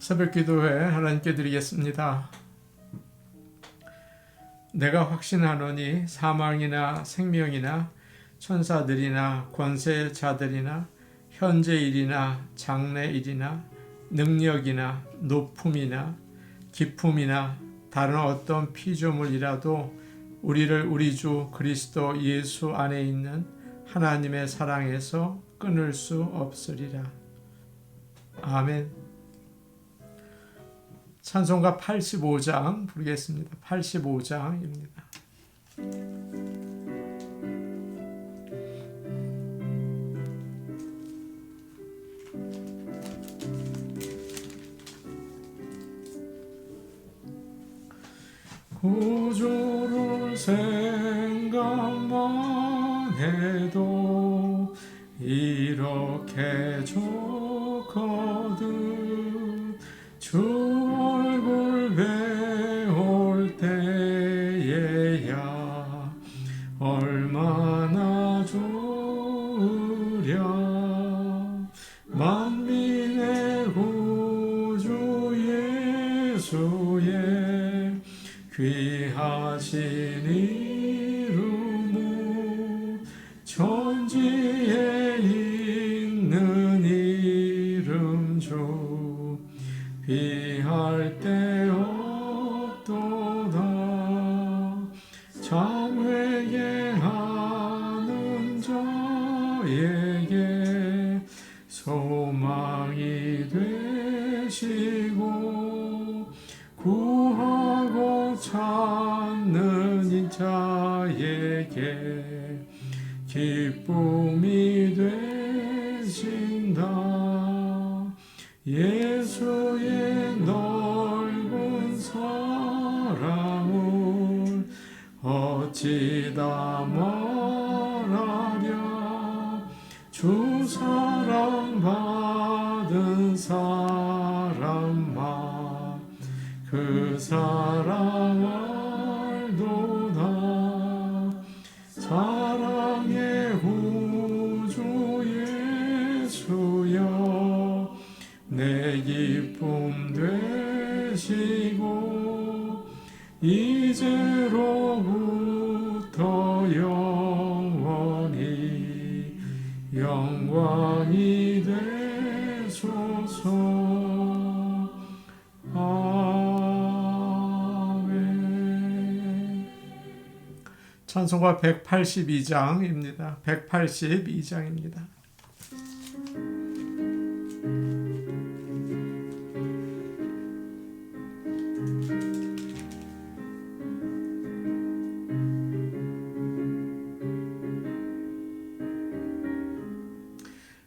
새벽기도회 하나님께 드리겠습니다. 내가 확신하노니 사망이나 생명이나 천사들이나 권세자들이나 현재일이나 장래일이나 능력이나 높음이나 기품이나 다른 어떤 피조물이라도 우리를 우리 주 그리스도 예수 안에 있는 하나님의 사랑에서 끊을 수 없으리라. 아멘. 찬송가 85장 부르겠습니다. 85장입니다. 구주를 생각만 해도 이렇게 좋거든. 주 얼굴 배울 때에야 얼마나 좋으랴. 만민의 구주 예수의 귀하신 이름은 천지에 있는 이름 중 비할 데 없도다. 참 회개하는 자에게 소망이 되시고 구하고 찾는 인자에게 기쁨이 되신다. 예수의 넓은 사랑을 어찌 다 말하랴. 주 사랑 받은 사람만 그 사랑 알도다. 사랑의 구주 예수여 내 기쁨 되시고 이제로부터 영원히 영광이 되소서. 아멘. 찬송가 182장입니다. 182장입니다.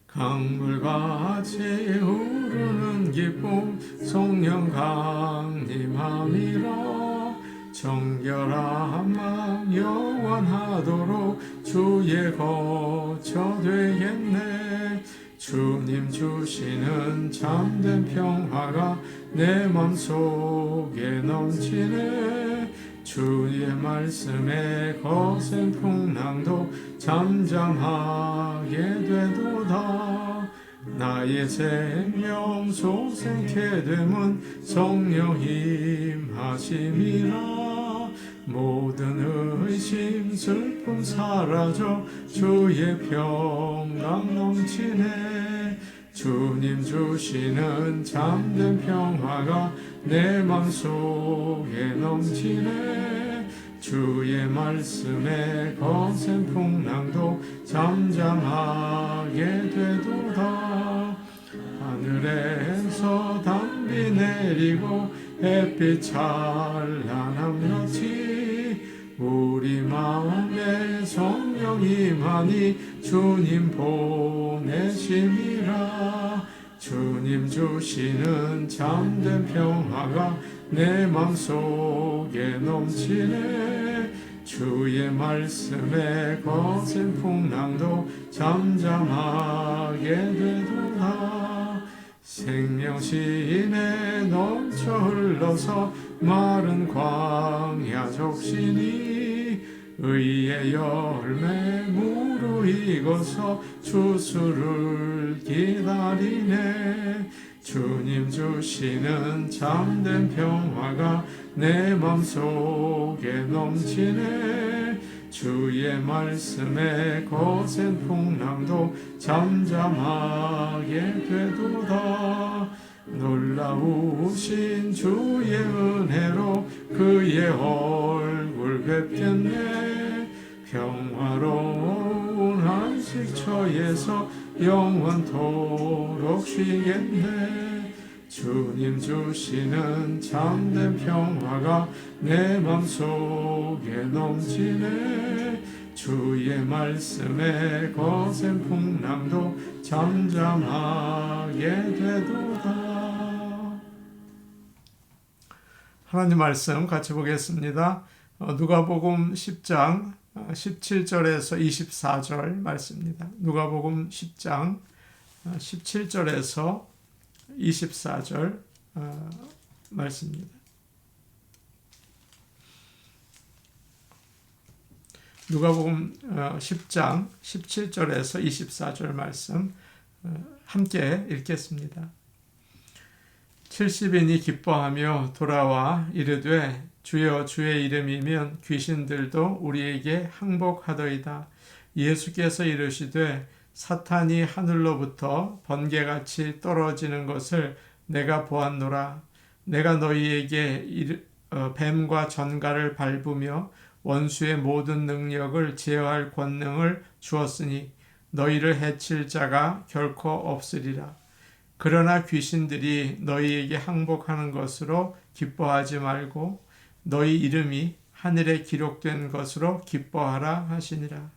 강물같이 흐르는 기쁨 성령 강림함이라. 정결한 마음 영원하도록 주의 거처 되겠네. 주님 주시는 참된 평화가 내 맘속에 넘치네. 주의 말씀에 거센 풍랑도 잠잠하게 되도다. 나의 생명 소생케 됨은 성령 힘하심이라. 모든 의심 슬픔 사라져 주의 평강 넘치네. 주님 주시는 참된 평화가 내 맘속에 넘치네. 주의 말씀에 거센 풍랑도 잠잠하게 되도다. 하늘에서 담비 내리고 햇빛 찬란함같이 우리 마음에 성령 임하니 주님 보내심이라. 주님 주시는 참된 평화가 내 맘속에 넘치네. 주의 말씀에 거센 풍랑도 잠잠하게 되도다. 생명신에 넘쳐 흘러서 마른 광야 적시니 의의 열매 무르익어서 추수를 기다리네. 주님 주시는 참된 평화가 내 맘속에 넘치네. 주의 말씀에 거센 풍랑도 잠잠하게 되도다. 놀라우신 주의 은혜로 그의 얼굴 뵙겠네. 평화로운 안식처에서 영원토록 쉬겠네. 주님 주시는 참된 평화가 내 맘속에 넘치네. 주의 말씀에 거센 풍랑도 잠잠하게 되도다. 하나님 말씀 같이 보겠습니다. 누가복음 10장 17절에서 24절 말씀입니다. 누가복음 10장 17절에서 24절 말씀입니다. 누가복음 10장 17절에서 24절 말씀 함께 읽겠습니다. 70인이 기뻐하며 돌아와 이르되 주여 주의 이름이면 귀신들도 우리에게 항복하더이다. 예수께서 이르시되 사탄이 하늘로부터 번개같이 떨어지는 것을 내가 보았노라. 내가 너희에게 뱀과 전갈을 밟으며 원수의 모든 능력을 제어할 권능을 주었으니 너희를 해칠 자가 결코 없으리라. 그러나 귀신들이 너희에게 항복하는 것으로 기뻐하지 말고 너희 이름이 하늘에 기록된 것으로 기뻐하라 하시니라.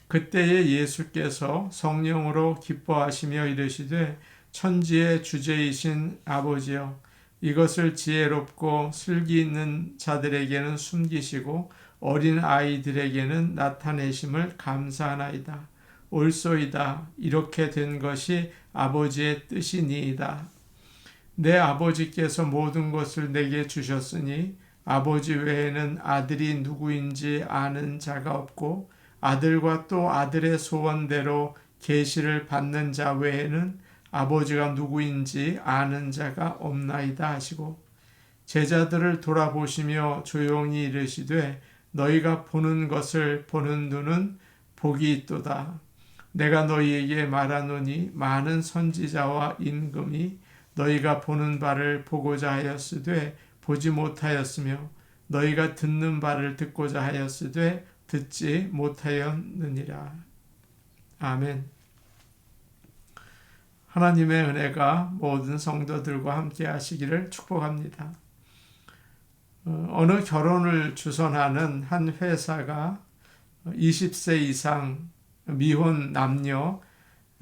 그때에 예수께서 성령으로 기뻐하시며 이르시되 천지의 주제이신 아버지여 이것을 지혜롭고 슬기 있는 자들에게는 숨기시고 어린 아이들에게는 나타내심을 감사하나이다. 옳소이다. 이렇게 된 것이 아버지의 뜻이니이다. 내 아버지께서 모든 것을 내게 주셨으니 아버지 외에는 아들이 누구인지 아는 자가 없고 아들과 또 아들의 소원대로 계시를 받는 자 외에는 아버지가 누구인지 아는 자가 없나이다 하시고 제자들을 돌아보시며 조용히 이르시되 너희가 보는 것을 보는 눈은 복이 있도다. 내가 너희에게 말하노니 많은 선지자와 임금이 너희가 보는 바를 보고자 하였으되 보지 못하였으며 너희가 듣는 바를 듣고자 하였으되 듣지 못하였느니라. 아멘. 하나님의 은혜가 모든 성도들과 함께 하시기를 축복합니다. 어느 결혼을 주선하는 한 회사가 20세 이상 미혼 남녀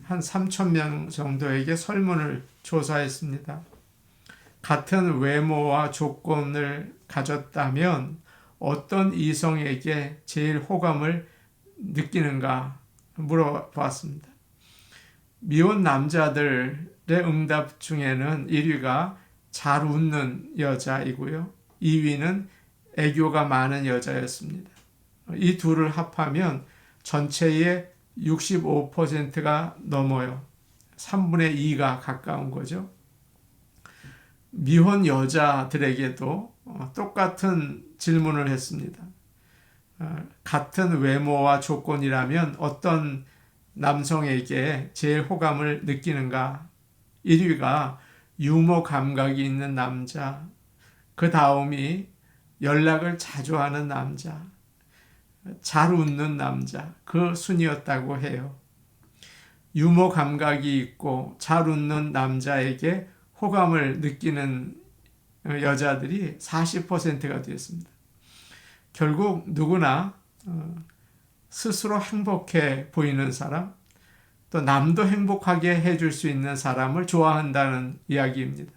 한 3,000명 정도에게 설문을 조사했습니다. 같은 외모와 조건을 가졌다면 어떤 이성에게 제일 호감을 느끼는가 물어봤습니다. 미혼 남자들의 응답 중에는 1위가 잘 웃는 여자이고요. 2위는 애교가 많은 여자였습니다. 이 둘을 합하면 전체의 65%가 넘어요. 3분의 2가 가까운 거죠. 미혼 여자들에게도 똑같은 질문을 했습니다. 같은 외모와 조건이라면 어떤 남성에게 제일 호감을 느끼는가? 1위가 유머 감각이 있는 남자, 그 다음이 연락을 자주 하는 남자, 잘 웃는 남자, 그 순이었다고 해요. 유머 감각이 있고 잘 웃는 남자에게 호감을 느끼는 여자들이 40%가 되었습니다. 결국 누구나 스스로 행복해 보이는 사람, 또 남도 행복하게 해줄 수 있는 사람을 좋아한다는 이야기입니다.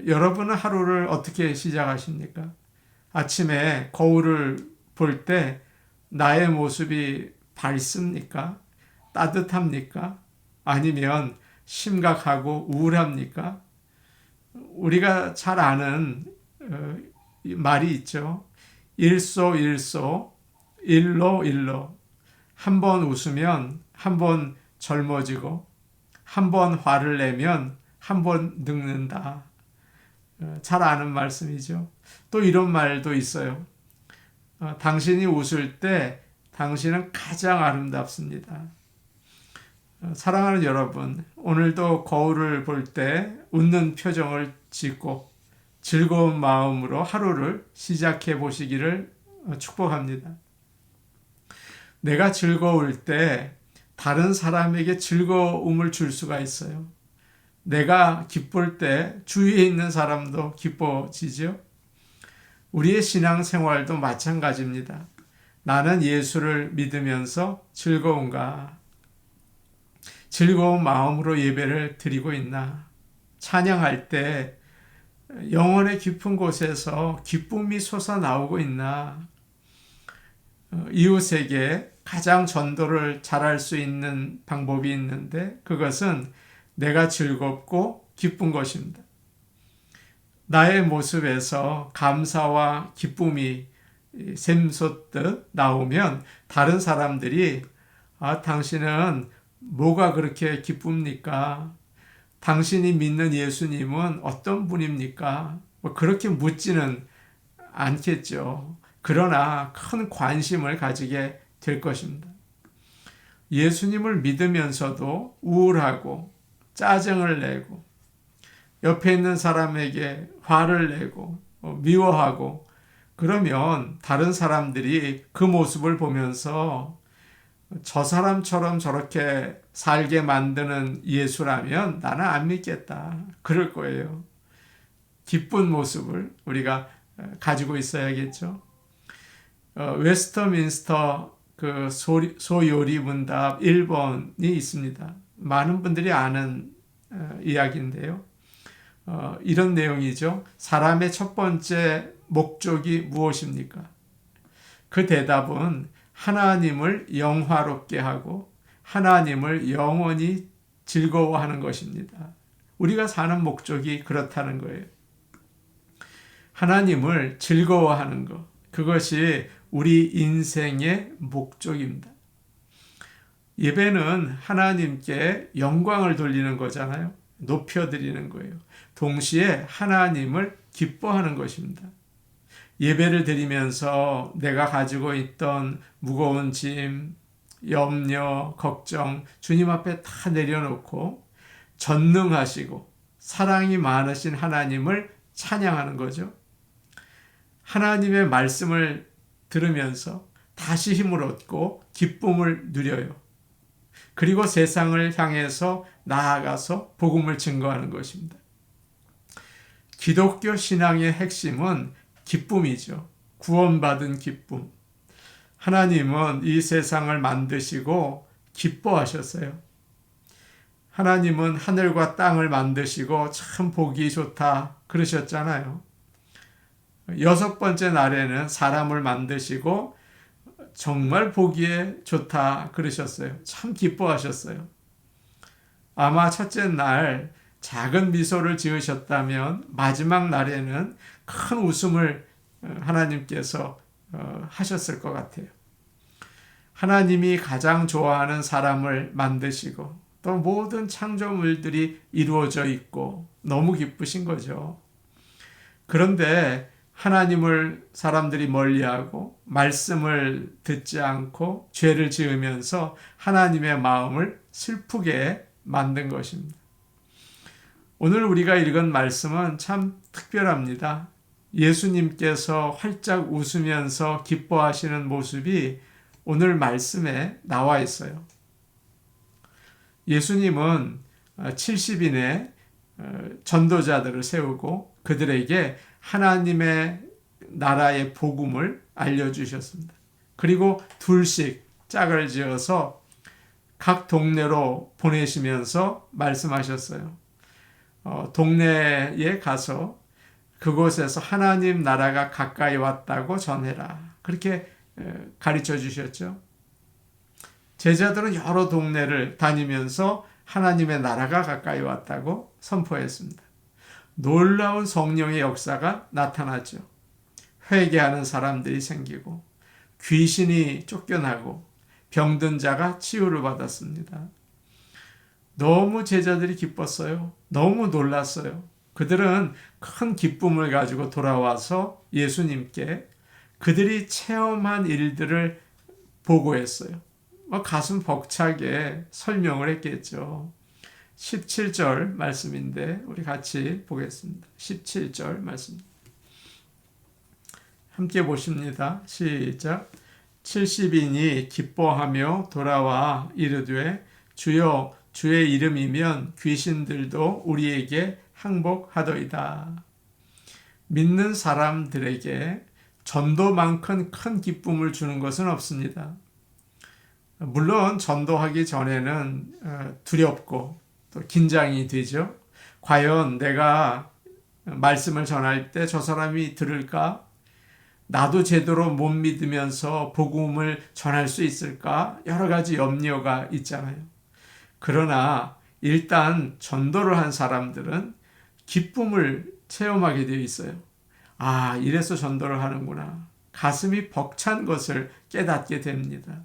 여러분은 하루를 어떻게 시작하십니까? 아침에 거울을 볼 때 나의 모습이 밝습니까? 따뜻합니까? 아니면 심각하고 우울합니까? 우리가 잘 아는 말이 있죠. 일소일소, 일로일로. 한 번 웃으면 한 번 젊어지고, 한 번 화를 내면 한 번 늙는다. 잘 아는 말씀이죠. 또 이런 말도 있어요. 당신이 웃을 때 당신은 가장 아름답습니다. 사랑하는 여러분, 오늘도 거울을 볼 때 웃는 표정을 짓고 즐거운 마음으로 하루를 시작해 보시기를 축복합니다. 내가 즐거울 때 다른 사람에게 즐거움을 줄 수가 있어요. 내가 기쁠 때 주위에 있는 사람도 기뻐지죠. 우리의 신앙생활도 마찬가지입니다. 나는 예수를 믿으면서 즐거운가? 즐거운 마음으로 예배를 드리고 있나? 찬양할 때 영혼의 깊은 곳에서 기쁨이 솟아나오고 있나? 이웃에게 가장 전도를 잘할 수 있는 방법이 있는데 그것은 내가 즐겁고 기쁜 것입니다. 나의 모습에서 감사와 기쁨이 샘솟듯 나오면 다른 사람들이 당신은 뭐가 그렇게 기쁩니까? 당신이 믿는 예수님은 어떤 분입니까? 그렇게 묻지는 않겠죠. 그러나 큰 관심을 가지게 될 것입니다. 예수님을 믿으면서도 우울하고 짜증을 내고 옆에 있는 사람에게 화를 내고 미워하고 그러면 다른 사람들이 그 모습을 보면서 저 사람처럼 저렇게 살게 만드는 예수라면 나는 안 믿겠다. 그럴 거예요. 기쁜 모습을 우리가 가지고 있어야겠죠. 웨스터민스터 그 소요리 문답 1번이 있습니다. 많은 분들이 아는 이야기인데요. 이런 내용이죠. 사람의 첫 번째 목적이 무엇입니까? 그 대답은 하나님을 영화롭게 하고 하나님을 영원히 즐거워하는 것입니다. 우리가 사는 목적이 그렇다는 거예요. 하나님을 즐거워하는 것, 그것이 우리 인생의 목적입니다. 예배는 하나님께 영광을 돌리는 거잖아요. 높여드리는 거예요. 동시에 하나님을 기뻐하는 것입니다. 예배를 드리면서 내가 가지고 있던 무거운 짐, 염려, 걱정 주님 앞에 다 내려놓고 전능하시고 사랑이 많으신 하나님을 찬양하는 거죠. 하나님의 말씀을 들으면서 다시 힘을 얻고 기쁨을 누려요. 그리고 세상을 향해서 나아가서 복음을 증거하는 것입니다. 기독교 신앙의 핵심은 기쁨이죠. 구원받은 기쁨. 하나님은 이 세상을 만드시고 기뻐하셨어요. 하나님은 하늘과 땅을 만드시고 참 보기 좋다 그러셨잖아요. 6번째 날에는 사람을 만드시고 정말 보기에 좋다 그러셨어요. 참 기뻐하셨어요. 아마 첫째 날 작은 미소를 지으셨다면 마지막 날에는 큰 웃음을 하나님께서 하셨을 것 같아요. 하나님이 가장 좋아하는 사람을 만드시고 또 모든 창조물들이 이루어져 있고 너무 기쁘신 거죠. 그런데 하나님을 사람들이 멀리하고 말씀을 듣지 않고 죄를 지으면서 하나님의 마음을 슬프게 만든 것입니다. 오늘 우리가 읽은 말씀은 참 특별합니다. 예수님께서 활짝 웃으면서 기뻐하시는 모습이 오늘 말씀에 나와 있어요. 예수님은 70인의 전도자들을 세우고 그들에게 하나님의 나라의 복음을 알려주셨습니다. 그리고 둘씩 짝을 지어서 각 동네로 보내시면서 말씀하셨어요. 동네에 가서 그곳에서 하나님 나라가 가까이 왔다고 전해라. 그렇게 가르쳐 주셨죠. 제자들은 여러 동네를 다니면서 하나님의 나라가 가까이 왔다고 선포했습니다. 놀라운 성령의 역사가 나타났죠. 회개하는 사람들이 생기고 귀신이 쫓겨나고 병든 자가 치유를 받았습니다. 너무 제자들이 기뻤어요. 너무 놀랐어요. 그들은 큰 기쁨을 가지고 돌아와서 예수님께 그들이 체험한 일들을 보고했어요. 가슴 벅차게 설명을 했겠죠. 17절 말씀인데 우리 같이 보겠습니다. 17절 말씀. 함께 보십니다. 시작. 70인이 기뻐하며 돌아와 이르되 주여 주의 이름이면 귀신들도 우리에게 항복하더이다. 믿는 사람들에게 전도만큼 큰 기쁨을 주는 것은 없습니다. 물론 전도하기 전에는 두렵고 또 긴장이 되죠. 과연 내가 말씀을 전할 때 저 사람이 들을까? 나도 제대로 못 믿으면서 복음을 전할 수 있을까? 여러 가지 염려가 있잖아요. 그러나 일단 전도를 한 사람들은 기쁨을 체험하게 되어 있어요. 아, 이래서 전도를 하는구나. 가슴이 벅찬 것을 깨닫게 됩니다.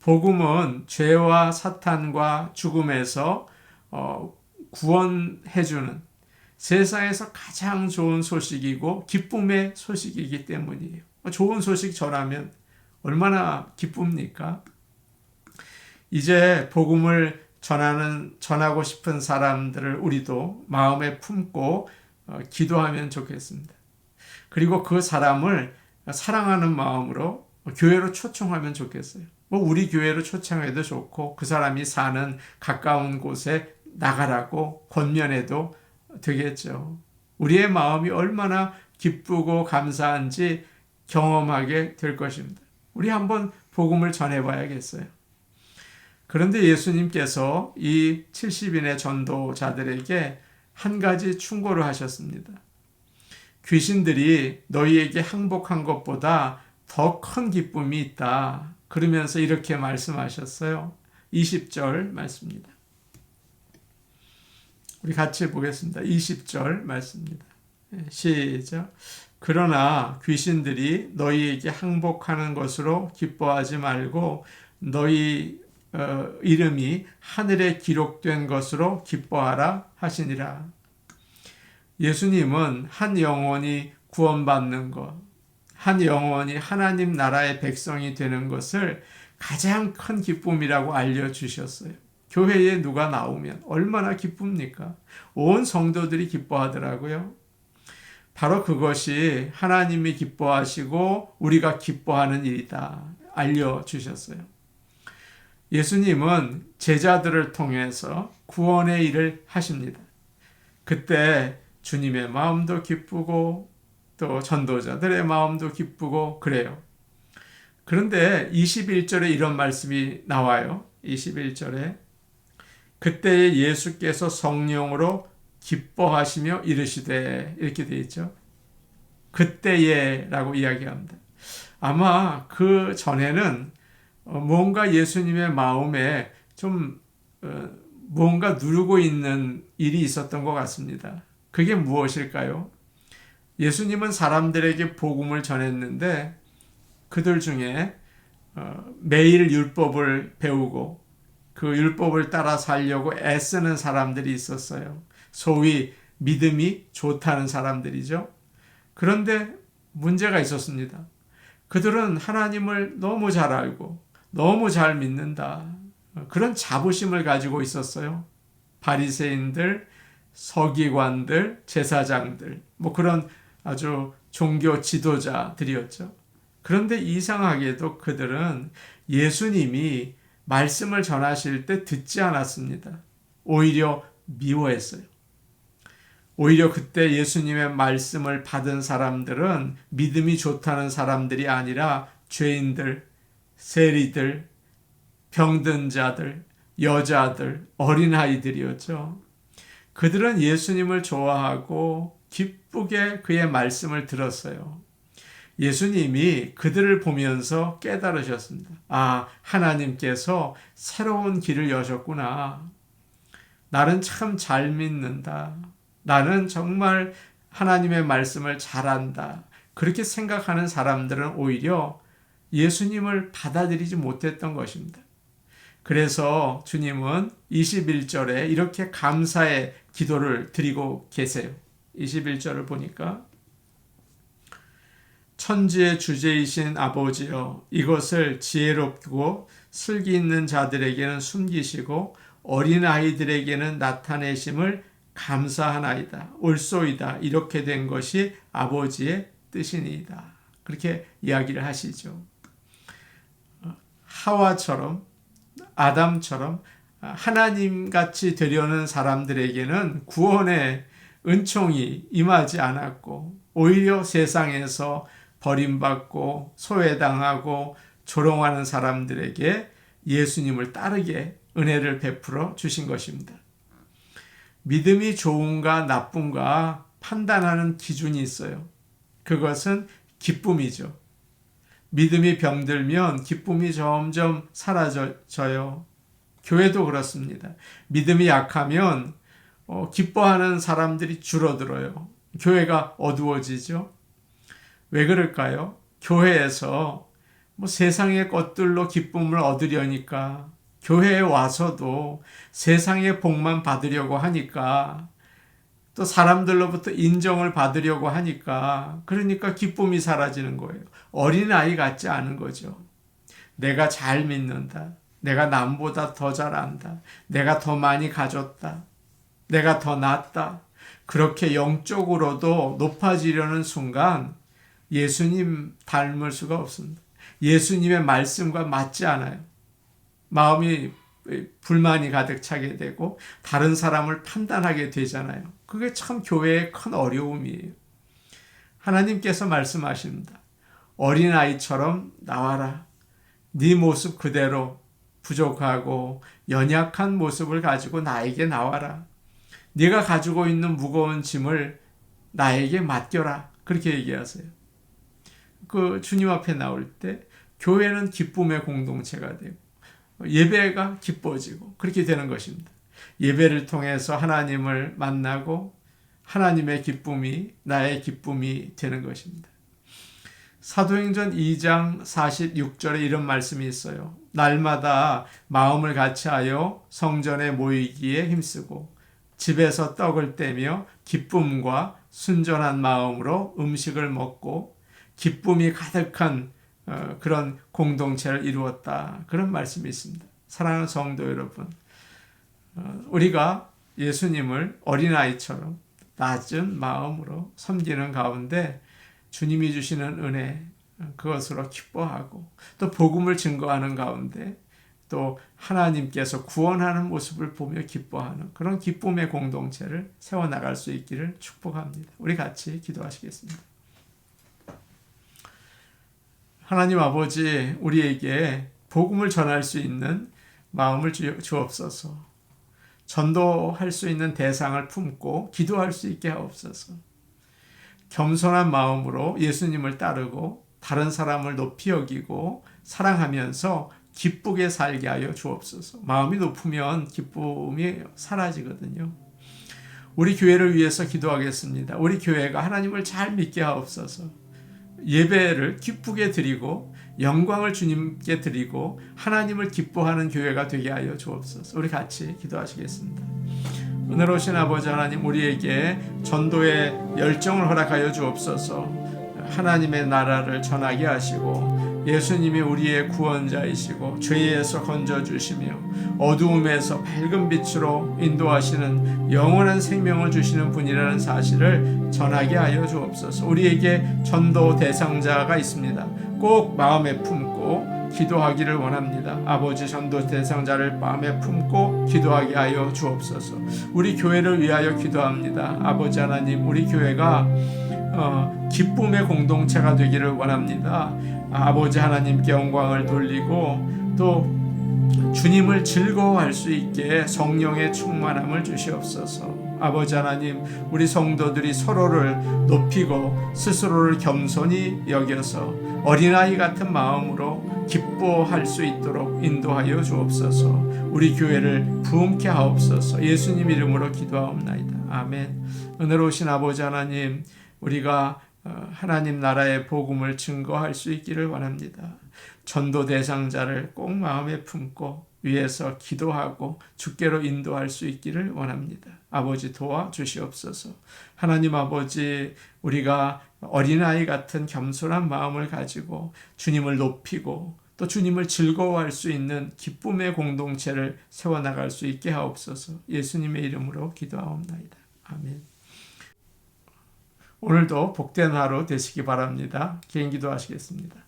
복음은 죄와 사탄과 죽음에서 구원해주는 세상에서 가장 좋은 소식이고 기쁨의 소식이기 때문이에요. 좋은 소식 전하면 얼마나 기쁩니까? 이제 복음을 전하고 싶은 사람들을 우리도 마음에 품고 기도하면 좋겠습니다. 그리고 그 사람을 사랑하는 마음으로 교회로 초청하면 좋겠어요. 우리 교회로 초청해도 좋고 그 사람이 사는 가까운 곳에 나가라고 권면해도 되겠죠. 우리의 마음이 얼마나 기쁘고 감사한지 경험하게 될 것입니다. 우리 한번 복음을 전해봐야겠어요. 그런데 예수님께서 이 70인의 전도자들에게 한 가지 충고를 하셨습니다. 귀신들이 너희에게 항복한 것보다 더 큰 기쁨이 있다. 그러면서 이렇게 말씀하셨어요. 20절 말씀입니다. 우리 같이 보겠습니다. 20절 말씀입니다. 시작. 그러나 귀신들이 너희에게 항복하는 것으로 기뻐하지 말고 너희 이름이 하늘에 기록된 것으로 기뻐하라 하시니라. 예수님은 한 영혼이 구원받는 것, 한 영혼이 하나님 나라의 백성이 되는 것을 가장 큰 기쁨이라고 알려주셨어요. 교회에 누가 나오면 얼마나 기쁩니까? 온 성도들이 기뻐하더라고요. 바로 그것이 하나님이 기뻐하시고 우리가 기뻐하는 일이다 알려주셨어요. 예수님은 제자들을 통해서 구원의 일을 하십니다. 그때 주님의 마음도 기쁘고 또 전도자들의 마음도 기쁘고 그래요. 그런데 21절에 이런 말씀이 나와요. 21절에 그때 예수께서 성령으로 기뻐하시며 이르시되 이렇게 되어 있죠. 그때에라고 이야기합니다. 아마 그 전에는 뭔가 예수님의 마음에 좀 뭔가 누르고 있는 일이 있었던 것 같습니다. 그게 무엇일까요? 예수님은 사람들에게 복음을 전했는데 그들 중에 매일 율법을 배우고 그 율법을 따라 살려고 애쓰는 사람들이 있었어요. 소위 믿음이 좋다는 사람들이죠. 그런데 문제가 있었습니다. 그들은 하나님을 너무 잘 알고 너무 잘 믿는다. 그런 자부심을 가지고 있었어요. 바리새인들, 서기관들, 제사장들, 그런 아주 종교 지도자들이었죠. 그런데 이상하게도 그들은 예수님이 말씀을 전하실 때 듣지 않았습니다. 오히려 미워했어요. 오히려 그때 예수님의 말씀을 받은 사람들은 믿음이 좋다는 사람들이 아니라 죄인들, 세리들, 병든 자들, 여자들, 어린아이들이었죠. 그들은 예수님을 좋아하고 기쁘게 그의 말씀을 들었어요. 예수님이 그들을 보면서 깨달으셨습니다. 아, 하나님께서 새로운 길을 여셨구나. 나는 참 잘 믿는다. 나는 정말 하나님의 말씀을 잘한다. 그렇게 생각하는 사람들은 오히려 예수님을 받아들이지 못했던 것입니다. 그래서 주님은 21절에 이렇게 감사의 기도를 드리고 계세요. 21절을 보니까 천지의 주제이신 아버지여, 이것을 지혜롭고 슬기 있는 자들에게는 숨기시고 어린아이들에게는 나타내심을 감사하나이다. 옳소이다. 이렇게 된 것이 아버지의 뜻이니이다. 그렇게 이야기를 하시죠. 하와처럼, 아담처럼 하나님같이 되려는 사람들에게는 구원의 은총이 임하지 않았고, 오히려 세상에서 버림받고 소외당하고 조롱하는 사람들에게 예수님을 따르게 은혜를 베풀어 주신 것입니다. 믿음이 좋은가 나쁜가 판단하는 기준이 있어요. 그것은 기쁨이죠. 믿음이 병들면 기쁨이 점점 사라져요. 교회도 그렇습니다. 믿음이 약하면 기뻐하는 사람들이 줄어들어요. 교회가 어두워지죠. 왜 그럴까요? 교회에서 세상의 것들로 기쁨을 얻으려니까, 교회에 와서도 세상의 복만 받으려고 하니까, 또 사람들로부터 인정을 받으려고 하니까, 그러니까 기쁨이 사라지는 거예요. 어린아이 같지 않은 거죠. 내가 잘 믿는다. 내가 남보다 더 잘한다. 내가 더 많이 가졌다. 내가 더 낫다. 그렇게 영적으로도 높아지려는 순간 예수님 닮을 수가 없습니다. 예수님의 말씀과 맞지 않아요. 마음이 불만이 가득 차게 되고 다른 사람을 판단하게 되잖아요. 그게 참 교회의 큰 어려움이에요. 하나님께서 말씀하십니다. 어린아이처럼 나와라. 네 모습 그대로 부족하고 연약한 모습을 가지고 나에게 나와라. 네가 가지고 있는 무거운 짐을 나에게 맡겨라. 그렇게 얘기하세요. 그 주님 앞에 나올 때 교회는 기쁨의 공동체가 되고 예배가 기뻐지고 그렇게 되는 것입니다. 예배를 통해서 하나님을 만나고 하나님의 기쁨이 나의 기쁨이 되는 것입니다. 사도행전 2장 46절에 이런 말씀이 있어요. 날마다 마음을 같이하여 성전에 모이기에 힘쓰고 집에서 떡을 떼며 기쁨과 순전한 마음으로 음식을 먹고 기쁨이 가득한 그런 공동체를 이루었다. 그런 말씀이 있습니다. 사랑하는 성도 여러분, 우리가 예수님을 어린아이처럼 낮은 마음으로 섬기는 가운데 주님이 주시는 은혜, 그것으로 기뻐하고 또 복음을 증거하는 가운데 또 하나님께서 구원하는 모습을 보며 기뻐하는 그런 기쁨의 공동체를 세워나갈 수 있기를 축복합니다. 우리 같이 기도하시겠습니다. 하나님 아버지, 우리에게 복음을 전할 수 있는 마음을 주옵소서. 전도할 수 있는 대상을 품고 기도할 수 있게 하옵소서. 겸손한 마음으로 예수님을 따르고 다른 사람을 높이 여기고 사랑하면서 기쁘게 살게 하여 주옵소서. 마음이 높으면 기쁨이 사라지거든요. 우리 교회를 위해서 기도하겠습니다. 우리 교회가 하나님을 잘 믿게 하옵소서. 예배를 기쁘게 드리고 영광을 주님께 드리고 하나님을 기뻐하는 교회가 되게 하여 주옵소서. 우리 같이 기도하시겠습니다. 오늘 오신 아버지 하나님, 우리에게 전도의 열정을 허락하여 주옵소서. 하나님의 나라를 전하게 하시고 예수님이 우리의 구원자이시고 죄에서 건져주시며 어두움에서 밝은 빛으로 인도하시는 영원한 생명을 주시는 분이라는 사실을 전하게 하여 주옵소서. 우리에게 전도 대상자가 있습니다. 꼭 마음에 품고 기도하기를 원합니다. 아버지, 전도 대상자를 마음에 품고 기도하게 하여 주옵소서. 우리 교회를 위하여 기도합니다. 아버지 하나님, 우리 교회가 기쁨의 공동체가 되기를 원합니다. 아버지 하나님께 영광을 돌리고 또 주님을 즐거워할 수 있게 성령의 충만함을 주시옵소서. 아버지 하나님, 우리 성도들이 서로를 높이고 스스로를 겸손히 여겨서 어린아이 같은 마음으로 기뻐할 수 있도록 인도하여 주옵소서. 우리 교회를 부흥케 하옵소서. 예수님 이름으로 기도하옵나이다. 아멘. 은혜로우신 아버지 하나님, 우리가 하나님 나라의 복음을 증거할 수 있기를 원합니다. 전도 대상자를 꼭 마음에 품고 위에서 기도하고 주께로 인도할 수 있기를 원합니다. 아버지 도와주시옵소서. 하나님 아버지, 우리가 어린아이 같은 겸손한 마음을 가지고 주님을 높이고 또 주님을 즐거워할 수 있는 기쁨의 공동체를 세워나갈 수 있게 하옵소서. 예수님의 이름으로 기도하옵나이다. 아멘. 오늘도 복된 하루 되시기 바랍니다. 개인 기도하시겠습니다.